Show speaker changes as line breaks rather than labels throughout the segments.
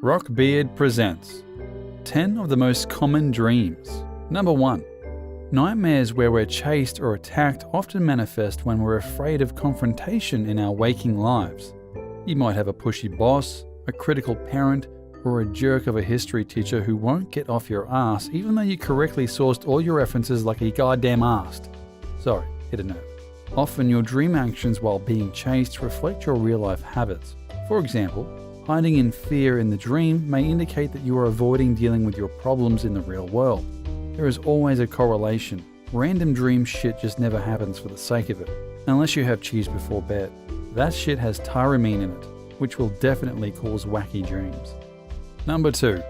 Rockbeard presents 10 of the most common dreams. Number 1. Nightmares where we're chased or attacked often manifest when we're afraid of confrontation in our waking lives. You might have a pushy boss, a critical parent, or a jerk of a history teacher who won't get off your ass even though you correctly sourced all your references like he goddamn asked. Sorry, hit a nerve. Often your dream actions while being chased reflect your real-life habits. For example, hiding in fear in the dream may indicate that you are avoiding dealing with your problems in the real world. There is always a correlation. Random dream shit just never happens for the sake of it, unless you have cheese before bed. That shit has tyramine in it, which will definitely cause wacky dreams. Number 2.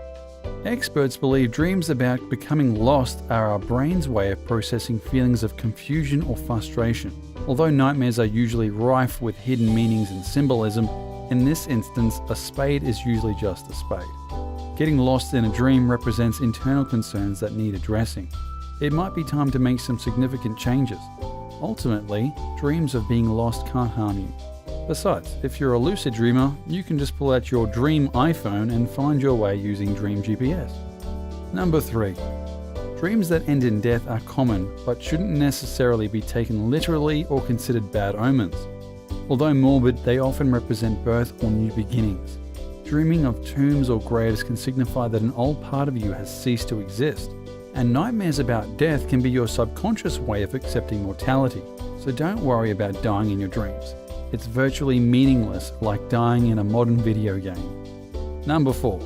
Experts believe dreams about becoming lost are our brain's way of processing feelings of confusion or frustration. Although nightmares are usually rife with hidden meanings and symbolism, in this instance, a spade is usually just a spade. Getting lost in a dream represents internal concerns that need addressing. It might be time to make some significant changes. Ultimately, dreams of being lost can't harm you. Besides, if you're a lucid dreamer, you can just pull out your dream iPhone and find your way using Dream GPS. Number 3. Dreams that end in death are common, but shouldn't necessarily be taken literally or considered bad omens. Although morbid, they often represent birth or new beginnings. Dreaming of tombs or graves can signify that an old part of you has ceased to exist. And nightmares about death can be your subconscious way of accepting mortality. So don't worry about dying in your dreams. It's virtually meaningless, like dying in a modern video game. Number 4.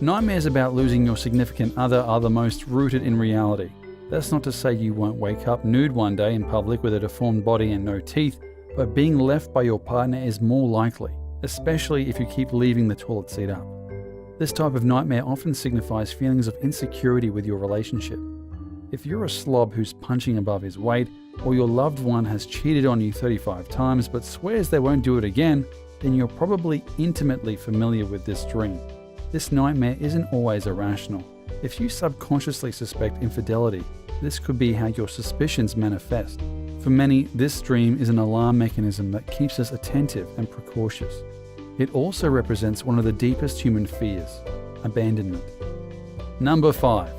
Nightmares about losing your significant other are the most rooted in reality. That's not to say you won't wake up nude one day in public with a deformed body and no teeth, but being left by your partner is more likely, especially if you keep leaving the toilet seat up. This type of nightmare often signifies feelings of insecurity with your relationship. If you're a slob who's punching above his weight, or your loved one has cheated on you 35 times but swears they won't do it again, then you're probably intimately familiar with this dream. This nightmare isn't always irrational. If you subconsciously suspect infidelity, this could be how your suspicions manifest. For many, this dream is an alarm mechanism that keeps us attentive and precautious. It also represents one of the deepest human fears, abandonment. Number 5.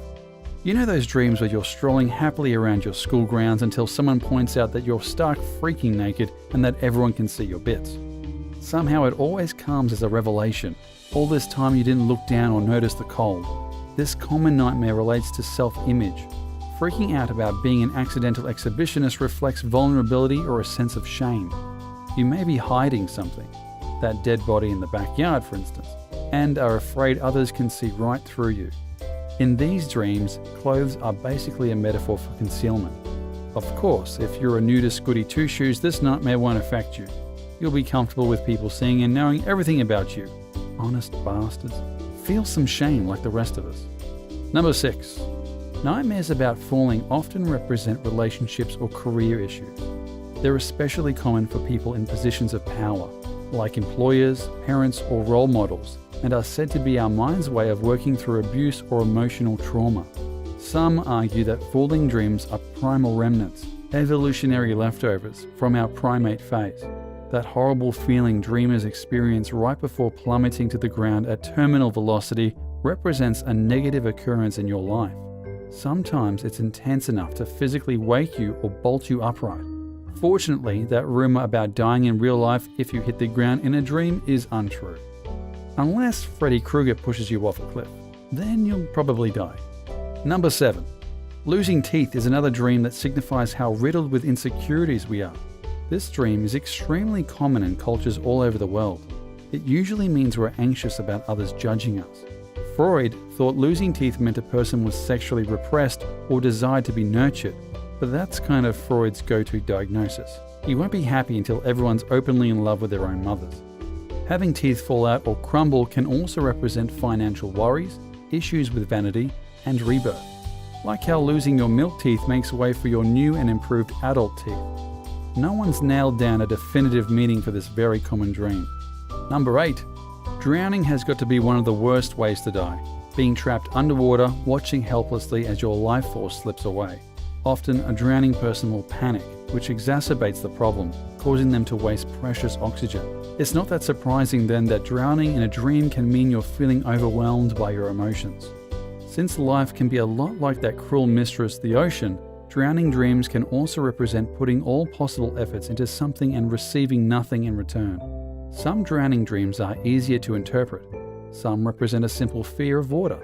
You know those dreams where you're strolling happily around your school grounds until someone points out that you're stark freaking naked and that everyone can see your bits. Somehow it always comes as a revelation. All this time you didn't look down or notice the cold. This common nightmare relates to self-image. Freaking out about being an accidental exhibitionist reflects vulnerability or a sense of shame. You may be hiding something, that dead body in the backyard for instance, and are afraid others can see right through you. In these dreams, clothes are basically a metaphor for concealment. Of course, if you're a nudist goody two-shoes, this nightmare won't affect you. You'll be comfortable with people seeing and knowing everything about you. Honest bastards. Feel some shame like the rest of us. Number 6. Nightmares about falling often represent relationships or career issues. They're especially common for people in positions of power, like employers, parents, or role models, and are said to be our mind's way of working through abuse or emotional trauma. Some argue that falling dreams are primal remnants, evolutionary leftovers from our primate phase. That horrible feeling dreamers experience right before plummeting to the ground at terminal velocity represents a negative occurrence in your life. Sometimes it's intense enough to physically wake you or bolt you upright. Fortunately, that rumor about dying in real life if you hit the ground in a dream is untrue. Unless Freddy Krueger pushes you off a cliff, then you'll probably die. Number 7. Losing teeth is another dream that signifies how riddled with insecurities we are. This dream is extremely common in cultures all over the world. It usually means we're anxious about others judging us. Freud thought losing teeth meant a person was sexually repressed or desired to be nurtured, but that's kind of Freud's go-to diagnosis. You won't be happy until everyone's openly in love with their own mothers. Having teeth fall out or crumble can also represent financial worries, issues with vanity, and rebirth. Like how losing your milk teeth makes way for your new and improved adult teeth. No one's nailed down a definitive meaning for this very common dream. Number 8. Drowning has got to be one of the worst ways to die. Being trapped underwater, watching helplessly as your life force slips away. Often, a drowning person will panic, which exacerbates the problem, causing them to waste precious oxygen. It's not that surprising then that drowning in a dream can mean you're feeling overwhelmed by your emotions. Since life can be a lot like that cruel mistress, the ocean, drowning dreams can also represent putting all possible efforts into something and receiving nothing in return. Some drowning dreams are easier to interpret. Some represent a simple fear of water.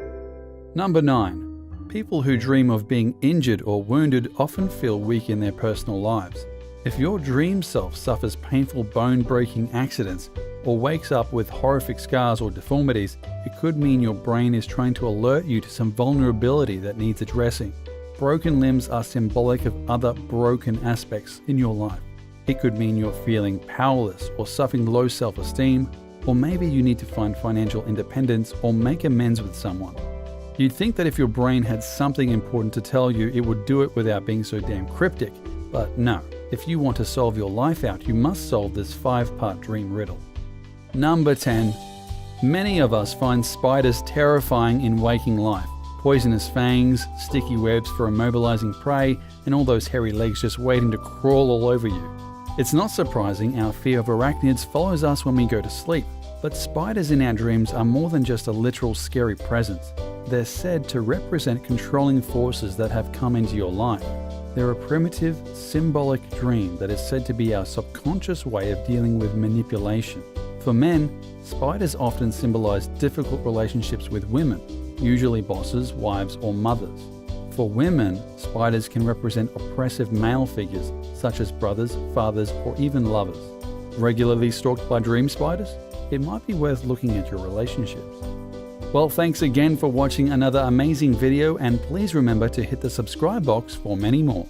Number 9. People who dream of being injured or wounded often feel weak in their personal lives. If your dream self suffers painful bone-breaking accidents or wakes up with horrific scars or deformities, it could mean your brain is trying to alert you to some vulnerability that needs addressing. Broken limbs are symbolic of other broken aspects in your life. It could mean you're feeling powerless or suffering low self-esteem, or maybe you need to find financial independence or make amends with someone. You'd think that if your brain had something important to tell you, it would do it without being so damn cryptic. But no, if you want to solve your life out, you must solve this 5-part dream riddle. Number 10. Many of us find spiders terrifying in waking life. Poisonous fangs, sticky webs for immobilizing prey, and all those hairy legs just waiting to crawl all over you. It's not surprising our fear of arachnids follows us when we go to sleep. But spiders in our dreams are more than just a literal scary presence. They're said to represent controlling forces that have come into your life. They're a primitive, symbolic dream that is said to be our subconscious way of dealing with manipulation. For men, spiders often symbolize difficult relationships with women, usually bosses, wives, or mothers. For women, spiders can represent oppressive male figures, such as brothers, fathers, or even lovers. Regularly stalked by dream spiders? It might be worth looking at your relationships. Well, thanks again for watching another amazing video, and please remember to hit the subscribe box for many more.